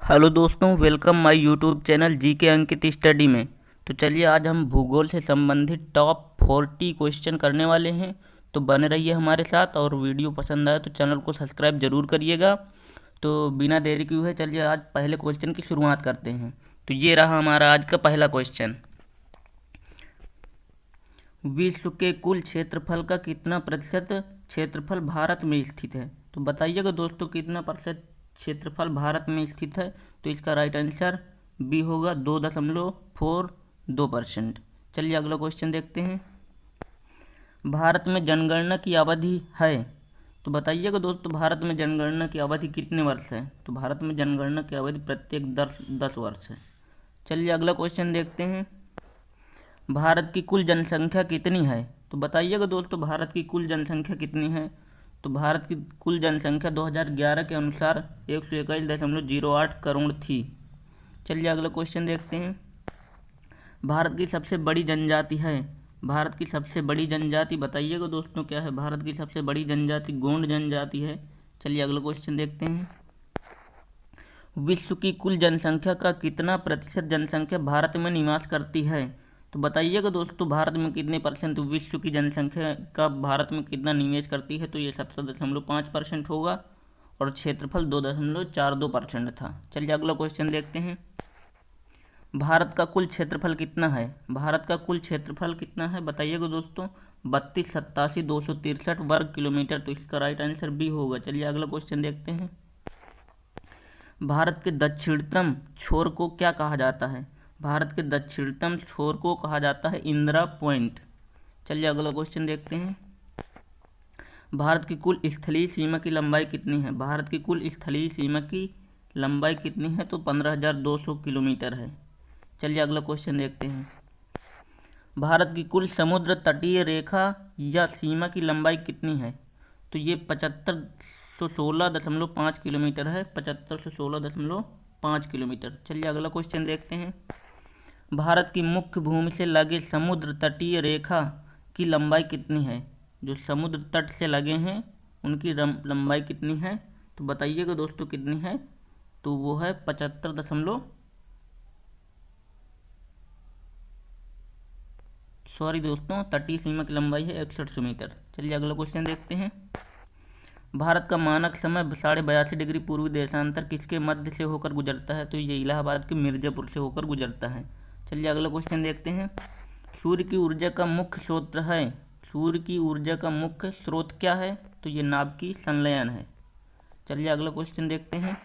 Hello दोस्तों, welcome my YouTube channel GK Ankit study में। तो चलिए आज हम भूगोल से संबंधित टॉप 40 क्वेश्चन करने वाले हैं। तो बने रहिए हमारे साथ और वीडियो पसंद आए तो चैनल को सब्सक्राइब जरूर करिएगा। तो बिना देरी किए हुए चलिए आज पहले क्वेश्चन की शुरुआत करते हैं। तो ये रहा हमारा आज का पहला क्वेश्चन। विश्व के कुल क्षेत्रफल का कितना प्रतिशत क्षेत्रफल भारत में स्थित है? तो बताइएगा दोस्तों कितना प्रतिशत क्षेत्रफल भारत में स्थित है। तो इसका राइट आंसर बी होगा 2.42%। चलिए अगला क्वेश्चन देखते हैं। भारत में जनगणना की अवधि है, तो बताइएगा दोस्तों भारत में जनगणना की अवधि कितने वर्ष है? तो भारत में जनगणना की अवधि प्रत्येक 10 वर्ष है। चलिए अगला क्वेश्चन देखते हैं। भारत की कुल जनसंख्या कितनी है? तो बताइएगा दोस्तों भारत की कुल जनसंख्या कितनी है? तो भारत की कुल जनसंख्या 2011 के अनुसार 121.08 करोड़ थी। चलिए अगला क्वेश्चन देखते हैं। भारत की सबसे बड़ी जनजाति है, भारत की सबसे बड़ी जनजाति बताइएगा दोस्तों क्या है? भारत की सबसे बड़ी जनजाति गोंड जनजाति है। चलिए अगला क्वेश्चन देखते हैं। विश्व की कुल जनसंख्या का कितना प्रतिशत जनसंख्या भारत में निवास करती है? तो बताइएगा दोस्तों भारत में कितने परसेंट विश्व की जनसंख्या का भारत में कितना निवेश करती है? तो ये 17.5% होगा और क्षेत्रफल 2.42% था। चलिए अगला क्वेश्चन देखते हैं। भारत का कुल क्षेत्रफल कितना है? भारत का कुल क्षेत्रफल कितना है बताइएगा दोस्तों? 32,87,263 वर्ग किलोमीटर। तो इसका राइट आंसर बी होगा। चलिए अगला क्वेश्चन देखते हैं। भारत के दक्षिणतम छोर को क्या कहा जाता है? भारत के दक्षिणतम छोर को कहा जाता है इंदिरा पॉइंट। चलिए अगला क्वेश्चन देखते हैं। भारत की कुल स्थलीय सीमा की लंबाई कितनी है? भारत की कुल स्थलीय सीमा की लंबाई कितनी है? तो 15,200 किलोमीटर है। चलिए अगला क्वेश्चन देखते हैं। भारत की कुल समुद्र तटीय रेखा या सीमा की लंबाई कितनी है? तो ये 7516.5 किलोमीटर है। 7516.5 किलोमीटर। चलिए अगला क्वेश्चन देखते हैं। भारत की मुख्य भूमि से लगे समुद्र तटीय रेखा की लंबाई कितनी है? जो समुद्र तट से लगे हैं उनकी लंबाई कितनी है? तो बताइएगा दोस्तों कितनी है? तो वो है 75 तटीय सीमा की लंबाई है 6100 मीटर। चलिए अगला क्वेश्चन देखते हैं। भारत का मानक समय 82.5 डिग्री पूर्वी देशांतर किसके मध्य से होकर गुजरता है? तो ये इलाहाबाद के मिर्जापुर से होकर गुजरता है। चलिए अगला क्वेश्चन देखते हैं। सूर्य की ऊर्जा का मुख्य स्रोत है, सूर्य की ऊर्जा का मुख्य स्रोत क्या है? तो ये नाभिकीय संलयन है। चलिए अगला क्वेश्चन देखते हैं।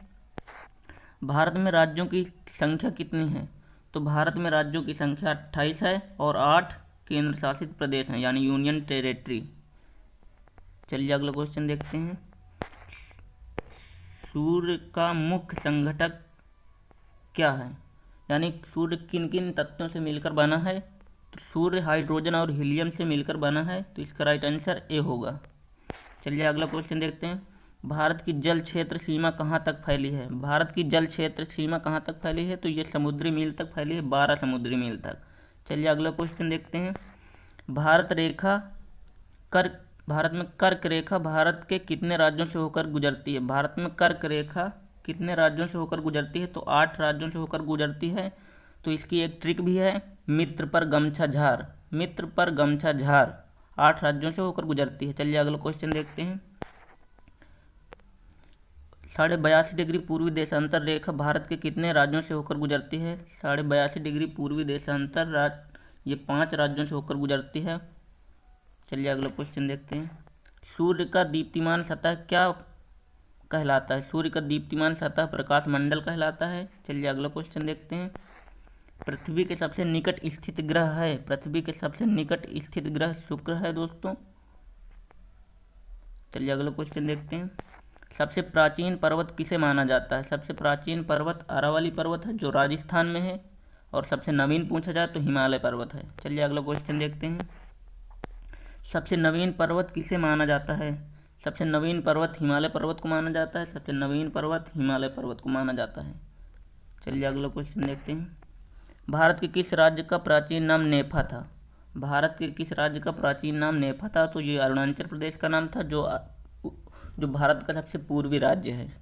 भारत में राज्यों की संख्या कितनी है? तो भारत में राज्यों की संख्या 28 है और 8 केंद्र शासित प्रदेश हैं यानी यूनियन टेरिटरी। चलिए अगला क्वेश्चन देखते हैं। सूर्य का मुख्य संघटक क्या है? यानी सूर्य किन किन तत्वों से मिलकर बना है? तो सूर्य हाइड्रोजन और हीलियम से मिलकर बना है। तो इसका राइट आंसर ए होगा। चलिए अगला क्वेश्चन देखते हैं। भारत की जल क्षेत्र सीमा कहाँ तक फैली है? भारत की जल क्षेत्र सीमा कहाँ तक फैली है? तो ये समुद्री मील तक फैली है, 12 समुद्री मील तक। चलिए अगला क्वेश्चन देखते हैं। भारत में कर्क रेखा भारत के कितने राज्यों से होकर गुजरती है? भारत में कर्क रेखा कितने राज्यों से होकर गुजरती है? तो 8 राज्यों से होकर गुजरती है। तो इसकी एक ट्रिक भी है, मित्र पर गमछा झार, मित्र पर गमछा झार 8 राज्यों से होकर गुजरती है। चलिए अगला क्वेश्चन देखते हैं। 82.5 डिग्री पूर्वी देशांतर रेखा भारत के कितने राज्यों से होकर गुजरती है? 82.5 डिग्री पूर्वी देशांतर ये 5 राज्यों से होकर गुजरती है। चलिए अगला क्वेश्चन देखते हैं। सूर्य का दीप्तिमान सतह क्या कहलाता है? सूर्य का दीप्तिमान सतह प्रकाश मंडल कहलाता है। चलिए अगला क्वेश्चन देखते हैं। पृथ्वी के सबसे निकट स्थित ग्रह है, पृथ्वी के सबसे निकट स्थित ग्रह शुक्र है दोस्तों। चलिए अगला क्वेश्चन देखते हैं। सबसे प्राचीन पर्वत किसे माना जाता है? सबसे प्राचीन पर्वत अरावली पर्वत है जो राजस्थान में है। और सबसे नवीन पूछा जाए तो हिमालय पर्वत है। चलिए अगला क्वेश्चन देखते हैं। सबसे नवीन पर्वत किसे माना जाता है? सबसे नवीन पर्वत हिमालय पर्वत को माना जाता है। सबसे नवीन पर्वत हिमालय पर्वत को माना जाता है। चलिए अगला क्वेश्चन देखते हैं। भारत के किस राज्य का प्राचीन नाम नेफा था? भारत के किस राज्य का प्राचीन नाम नेफा था? तो ये अरुणाचल प्रदेश का नाम था जो भारत का सबसे पूर्वी राज्य है।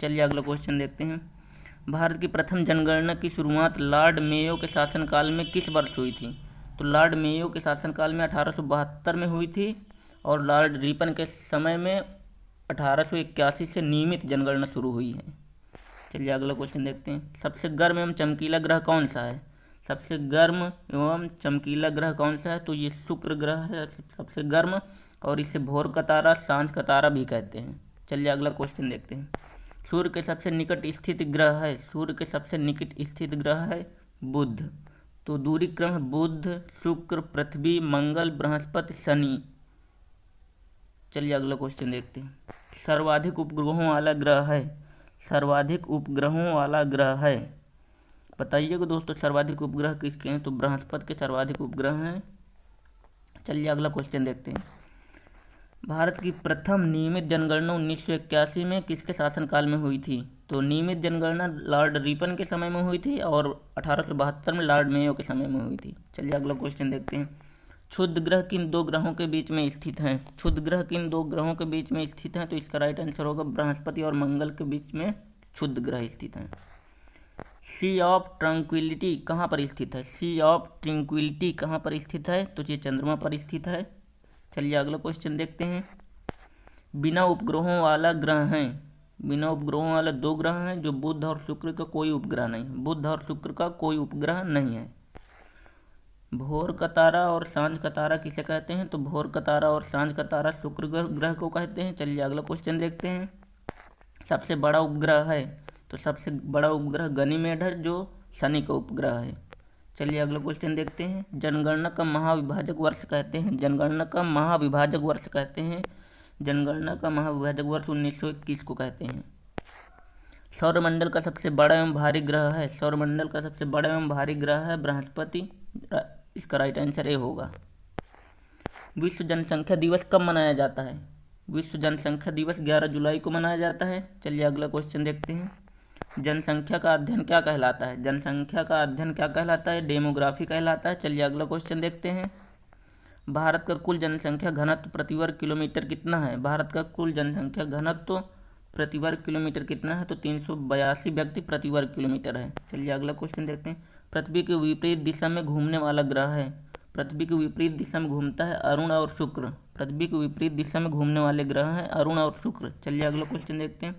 चलिए अगला क्वेश्चन देखते हैं। भारत की प्रथम जनगणना की शुरुआत लॉर्ड मेयो के शासनकाल में किस वर्ष हुई थी? तो लॉर्ड मेयो के शासनकाल में 1872 में हुई थी और लॉर्ड रिपन के समय में 1881 से नियमित जनगणना शुरू हुई है। चलिए अगला क्वेश्चन देखते हैं। सबसे गर्म एवं चमकीला ग्रह कौन सा है? सबसे गर्म एवं चमकीला ग्रह कौन सा है? तो ये शुक्र ग्रह है सबसे गर्म, और इसे भोर का तारा, सांझ का तारा भी कहते हैं। चलिए अगला क्वेश्चन देखते हैं। सूर्य के सबसे निकट स्थित ग्रह है, सूर्य के सबसे निकट स्थित ग्रह है बुध। तो दूरी क्रम है बुध, शुक्र, पृथ्वी, मंगल, बृहस्पति, शनि। चलिए अगला क्वेश्चन देखते हैं। सर्वाधिक उपग्रहों वाला ग्रह है, सर्वाधिक उपग्रहों वाला ग्रह है, बताइएगा दोस्तों सर्वाधिक उपग्रह किसके हैं? तो बृहस्पति के सर्वाधिक उपग्रह हैं। चलिए अगला क्वेश्चन देखते हैं। भारत की प्रथम नियमित जनगणना 1981 में किसके शासनकाल में हुई थी? तो नियमित जनगणना लॉर्ड रिपन के समय में हुई थी और 1872 में लॉर्ड मेयो के समय में हुई थी। चलिए अगला क्वेश्चन देखते हैं। क्षुद्र ग्रह किन दो ग्रहों के बीच में स्थित हैं? क्षुद्र ग्रह किन दो ग्रहों के बीच में स्थित हैं? तो इसका राइट आंसर होगा बृहस्पति और मंगल के बीच में क्षुद्र ग्रह स्थित हैं। सी ऑफ ट्रंक्विलिटी कहाँ पर स्थित है? सी ऑफ ट्रंक्विलिटी कहाँ पर स्थित है? तो ये चंद्रमा पर स्थित है। चलिए अगला क्वेश्चन देखते हैं। बिना उपग्रहों वाला ग्रह है, बिना उपग्रहों वाला दो ग्रह हैं जो बुध और शुक्र का कोई उपग्रह नहीं है, बुध और शुक्र का कोई उपग्रह नहीं है। भोर का तारा और सांझ का तारा किसे कहते हैं? तो भोर का तारा और सांझ का तारा शुक्र ग्रह को कहते हैं। चलिए अगला क्वेश्चन देखते हैं। सबसे बड़ा उपग्रह है, तो सबसे बड़ा उपग्रह गनीमेड है जो शनि का उपग्रह है। चलिए अगला क्वेश्चन देखते हैं। जनगणना का महाविभाजक वर्ष कहते हैं, जनगणना का महाविभाजक वर्ष कहते हैं, जनगणना का महाविभाजक वर्ष 1921 को कहते हैं। सौरमंडल का सबसे बड़ा एवं भारी ग्रह है, सौरमंडल का सबसे बड़ा एवं भारी ग्रह है बृहस्पति। इसका राइट आंसर ए होगा। विश्व जनसंख्या दिवस कब मनाया जाता है? विश्व जनसंख्या दिवस 11 जुलाई को मनाया जाता है। चलिए अगला क्वेश्चन देखते हैं। जनसंख्या का अध्ययन क्या कहलाता है? जनसंख्या का अध्ययन क्या कहलाता है? डेमोग्राफी कहलाता है। चलिए अगला क्वेश्चन देखते हैं। भारत का कुल जनसंख्या घनत्व प्रति वर्ग किलोमीटर कितना है? भारत का कुल जनसंख्या घनत्व प्रति वर्ग किलोमीटर कितना है? तो 382 व्यक्ति प्रति वर्ग किलोमीटर है। चलिए अगला क्वेश्चन देखते हैं। पृथ्वी के विपरीत दिशा में घूमने वाला ग्रह है, पृथ्वी के विपरीत दिशा में घूमता है अरुण और शुक्र। पृथ्वी के विपरीत दिशा में घूमने वाले ग्रह हैं अरुण और शुक्र। चलिए अगला क्वेश्चन देखते हैं।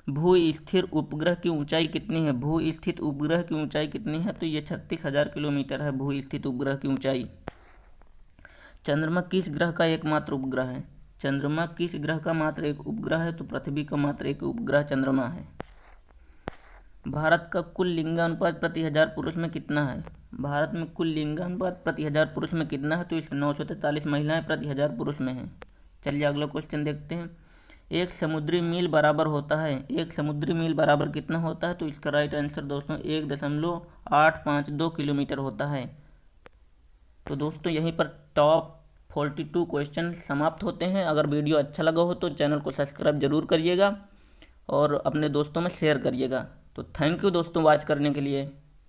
भू स्थिर उपग्रह की ऊंचाई कितनी है? भू स्थित उपग्रह की ऊंचाई कितनी है? तो ये 36,000 किलोमीटर है भू स्थित उपग्रह की ऊंचाई। चंद्रमा किस ग्रह का एकमात्र उपग्रह है? चंद्रमा किस ग्रह का मात्र एक उपग्रह है? तो पृथ्वी का मात्र एक उपग्रह चंद्रमा है। भारत का कुल लिंगानुपात प्रति 1000 पुरुष में कितना है? भारत में कुल लिंगानुपात प्रति 1000 पुरुष में कितना है? तो इसमें 943 महिलाएं प्रति 1000 पुरुष में हैं। चलिए अगला क्वेश्चन देखते हैं। एक समुद्री मील बराबर होता है, एक समुद्री मील बराबर कितना होता है? तो इसका राइट आंसर दोस्तों 1.852 किलोमीटर होता है। तो दोस्तों यहीं पर टॉप 42 क्वेश्चन समाप्त होते हैं। अगर वीडियो अच्छा लगा हो तो चैनल को सब्सक्राइब जरूर करिएगा और अपने दोस्तों में शेयर करिएगा। तो थैंक यू दोस्तों वॉच करने के लिए।